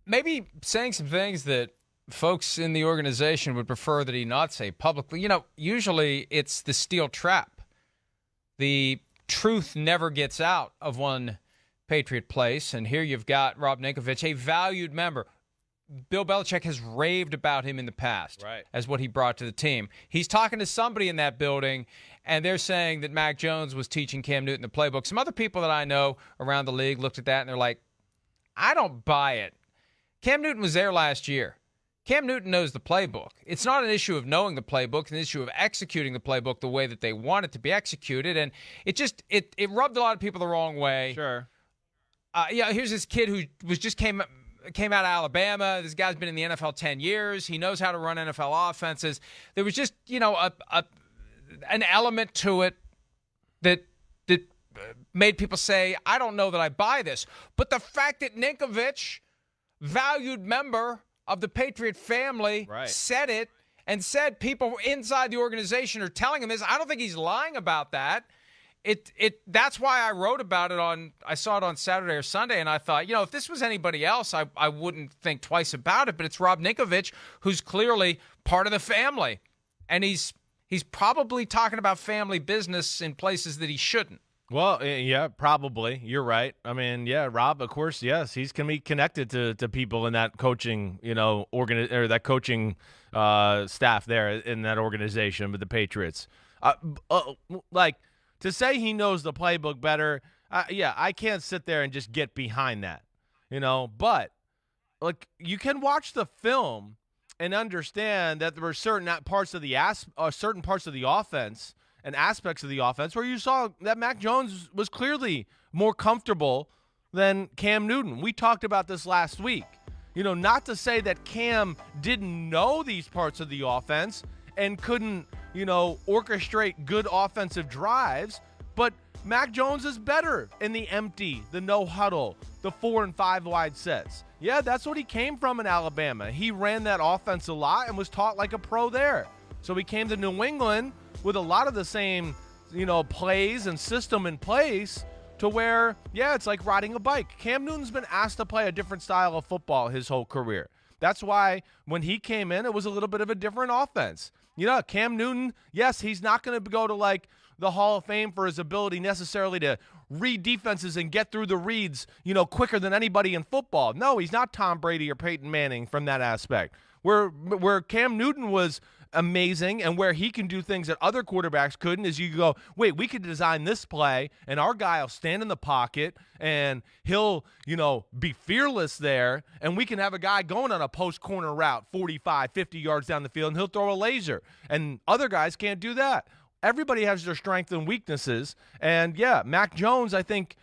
maybe saying some things that folks in the organization would prefer that he not say publicly. Usually it's the steel trap. The truth never gets out of one Patriot place, and here you've got Rob Ninkovich, a valued member. Bill Belichick has raved about him in the past as what he brought to the team. He's talking to somebody in that building, and they're saying that Mac Jones was teaching Cam Newton the playbook. Some other people that I know around the league looked at that, and they're like, I don't buy it. Cam Newton was there last year. Cam Newton knows the playbook. It's not an issue of knowing the playbook, it's an issue of executing the playbook the way that they want it to be executed, and it rubbed a lot of people the wrong way. Sure. Here's this kid who came out of Alabama. This guy's been in the NFL 10 years. He knows how to run NFL offenses. There was just, an element to it that made people say, I don't know that I buy this. But the fact that Ninkovich, valued member of the Patriot family, said it and said people inside the organization are telling him this, I don't think he's lying about that. That's why I wrote about it I saw it on Saturday or Sunday, and I thought, if this was anybody else, I wouldn't think twice about it, but it's Rob Ninkovich, who's clearly part of the family, and he's probably talking about family business in places that he shouldn't. Well, yeah, probably. You're right. I mean, yeah, Rob, of course, yes, he's going to be connected to people in that coaching, or that coaching staff there in that organization with the Patriots. To say he knows the playbook better, I can't sit there and just get behind that, But, you can watch the film and understand that there were certain parts of the offense and aspects of the offense where you saw that Mac Jones was clearly more comfortable than Cam Newton. We talked about this last week. Not to say that Cam didn't know these parts of the offense and couldn't, orchestrate good offensive drives, but Mac Jones is better in the empty, the no huddle, the 4 and 5 wide sets. Yeah, that's what he came from in Alabama. He ran that offense a lot and was taught like a pro there. So he came to New England with a lot of the same, plays and system in place to where, it's like riding a bike. Cam Newton's been asked to play a different style of football his whole career. That's why when he came in, it was a little bit of a different offense. Cam Newton, yes, he's not going to go to the Hall of Fame for his ability necessarily to read defenses and get through the reads, quicker than anybody in football. No, he's not Tom Brady or Peyton Manning from that aspect. Where Cam Newton was amazing and where he can do things that other quarterbacks couldn't is you go, wait, we could design this play and our guy will stand in the pocket and he'll, be fearless there, and we can have a guy going on a post corner route 45, 50 yards down the field and he'll throw a laser, and other guys can't do that. Everybody has their strengths and weaknesses, and Mac Jones, I think,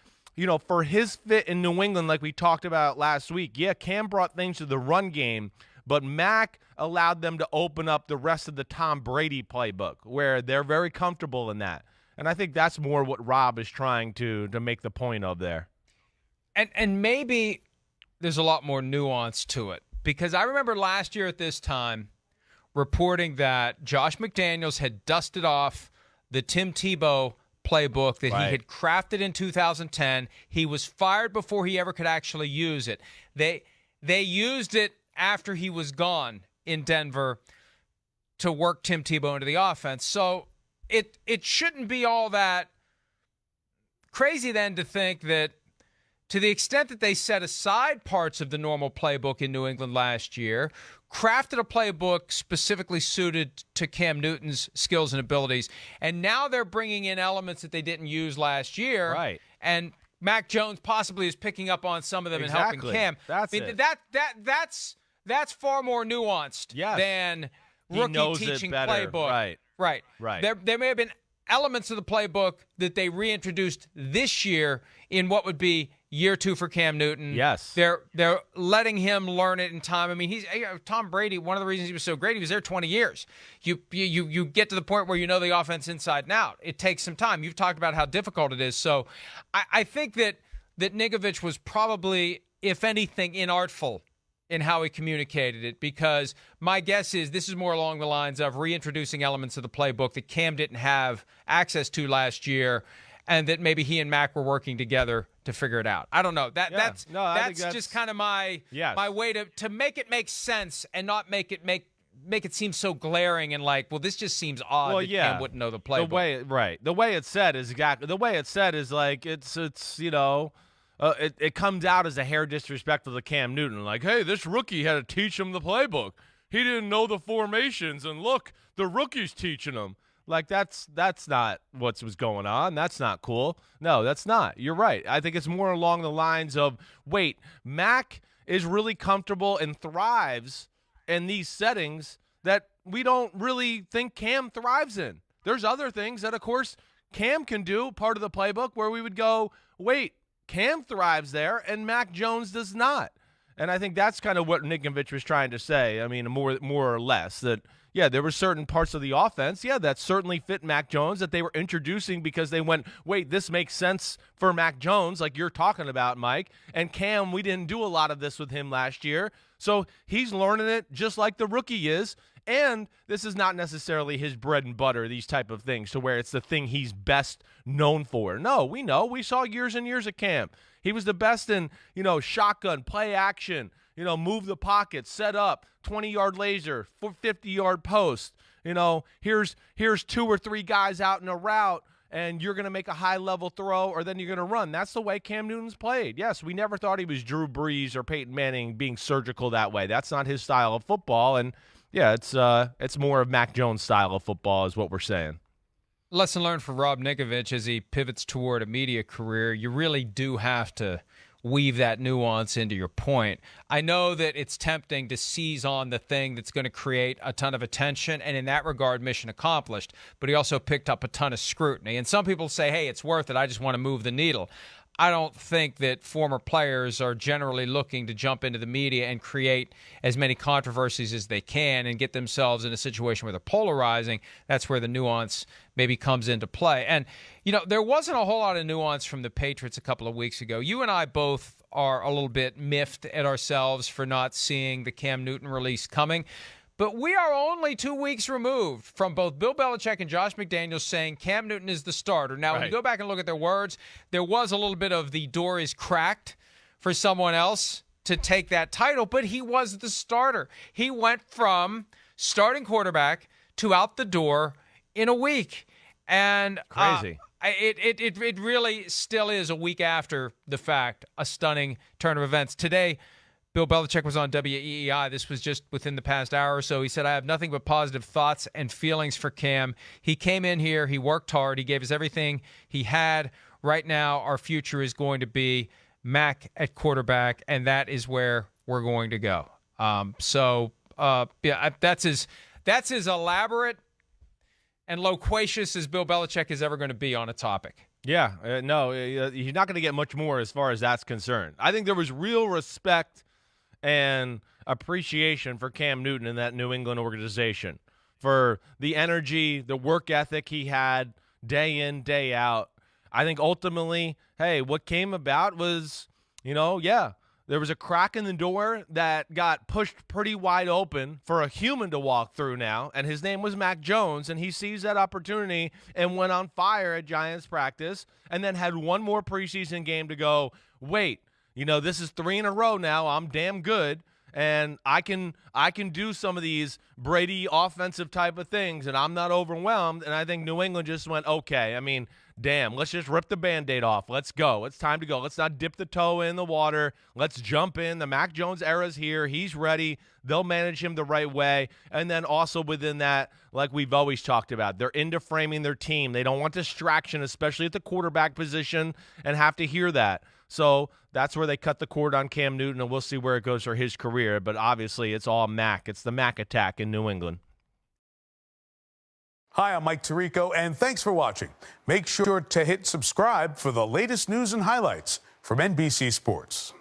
for his fit in New England, like we talked about last week, Cam brought things to the run game, but Mac allowed them to open up the rest of the Tom Brady playbook where they're very comfortable in that. And I think that's more what Rob is trying to make the point of there. And maybe there's a lot more nuance to it, because I remember last year at this time reporting that Josh McDaniels had dusted off the Tim Tebow playbook that he had crafted in 2010. He was fired before he ever could actually use it. They used it after he was gone in Denver to work Tim Tebow into the offense. So it shouldn't be all that crazy then to think that to the extent that they set aside parts of the normal playbook in New England last year, crafted a playbook specifically suited to Cam Newton's skills and abilities, and now they're bringing in elements that they didn't use last year. Right. And Mac Jones possibly is picking up on some of them and helping Cam. That's far more nuanced than rookie teaching playbook. Right. There may have been elements of the playbook that they reintroduced this year in what would be year 2 for Cam Newton. Yes. They're letting him learn it in time. I mean, Tom Brady, one of the reasons he was so great, he was there 20 years. You get to the point where you know the offense inside and out. It takes some time. You've talked about how difficult it is. So I think that Ninkovich was probably, if anything, inartful in how he communicated it, because my guess is this is more along the lines of reintroducing elements of the playbook that Cam didn't have access to last year, and that maybe he and Mac were working together to figure it out. I don't know. That's just kind of my way to make it make sense and not make it seem so glaring and like, well, this just seems odd that Cam wouldn't know the playbook. The way it's said is like it comes out as a hair disrespectful to Cam Newton. Like, hey, this rookie had to teach him the playbook. He didn't know the formations, and look, the rookie's teaching him. Like, that's not what was going on. That's not cool. No, that's not. You're right. I think it's more along the lines of, wait, Mac is really comfortable and thrives in these settings that we don't really think Cam thrives in. There's other things that, of course, Cam can do, part of the playbook, where we would go, wait, Cam thrives there and Mac Jones does not. And I think that's kind of what Ninkovich was trying to say. I mean, more or less, that, yeah, there were certain parts of the offense, that certainly fit Mac Jones that they were introducing because they went, wait, this makes sense for Mac Jones, like you're talking about, Mike. And Cam, we didn't do a lot of this with him last year. So he's learning it just like the rookie is. And this is not necessarily his bread and butter, these type of things, to where it's the thing he's best known for. No, we know. We saw years and years of Cam. He was the best in, shotgun, play action, move the pocket, set up, 20-yard laser, 50-yard post. Here's 2 or 3 guys out in a route, and you're going to make a high-level throw, or then you're going to run. That's the way Cam Newton's played. Yes, we never thought he was Drew Brees or Peyton Manning being surgical that way. That's not his style of football, and yeah, it's more of Mac Jones' style of football is what we're saying. Lesson learned for Rob Ninkovich as he pivots toward a media career. You really do have to weave that nuance into your point. I know that it's tempting to seize on the thing that's going to create a ton of attention, and in that regard, mission accomplished. But he also picked up a ton of scrutiny. And some people say, hey, it's worth it. I just want to move the needle. I don't think that former players are generally looking to jump into the media and create as many controversies as they can and get themselves in a situation where they're polarizing. That's where the nuance maybe comes into play. And, there wasn't a whole lot of nuance from the Patriots a couple of weeks ago. You and I both are a little bit miffed at ourselves for not seeing the Cam Newton release coming. But we are only 2 weeks removed from both Bill Belichick and Josh McDaniels saying Cam Newton is the starter. Now, when you go back and look at their words, there was a little bit of the door is cracked for someone else to take that title, but he was the starter. He went from starting quarterback to out the door in a week. And crazy. It really still is, a week after the fact, a stunning turn of events. Today, Bill Belichick was on WEEI. This was just within the past hour or so. He said, I have nothing but positive thoughts and feelings for Cam. He came in here. He worked hard. He gave us everything he had. Right now, our future is going to be Mac at quarterback, and that is where we're going to go. That's as elaborate and loquacious as Bill Belichick is ever going to be on a topic. Yeah, you're not going to get much more as far as that's concerned. I think there was real respect and appreciation for Cam Newton in that New England organization, for the energy, the work ethic he had day in, day out. I think ultimately, hey, what came about was, there was a crack in the door that got pushed pretty wide open for a human to walk through now, and his name was Mac Jones, and he seized that opportunity and went on fire at Giants practice and then had one more preseason game to go, wait, this is 3 in a row now. I'm damn good, and I can do some of these Brady offensive type of things, and I'm not overwhelmed. And I think New England just went, okay, damn, let's just rip the Band-Aid off. Let's go. It's time to go. Let's not dip the toe in the water. Let's jump in. The Mac Jones era's here. He's ready. They'll manage him the right way. And then also within that, like we've always talked about, they're into framing their team. They don't want distraction, especially at the quarterback position, and have to hear that. So that's where they cut the cord on Cam Newton, and we'll see where it goes for his career. But obviously it's all Mac. It's the Mac attack in New England. Hi, I'm Mike Tirico, and thanks for watching. Make sure to hit subscribe for the latest news and highlights from NBC Sports.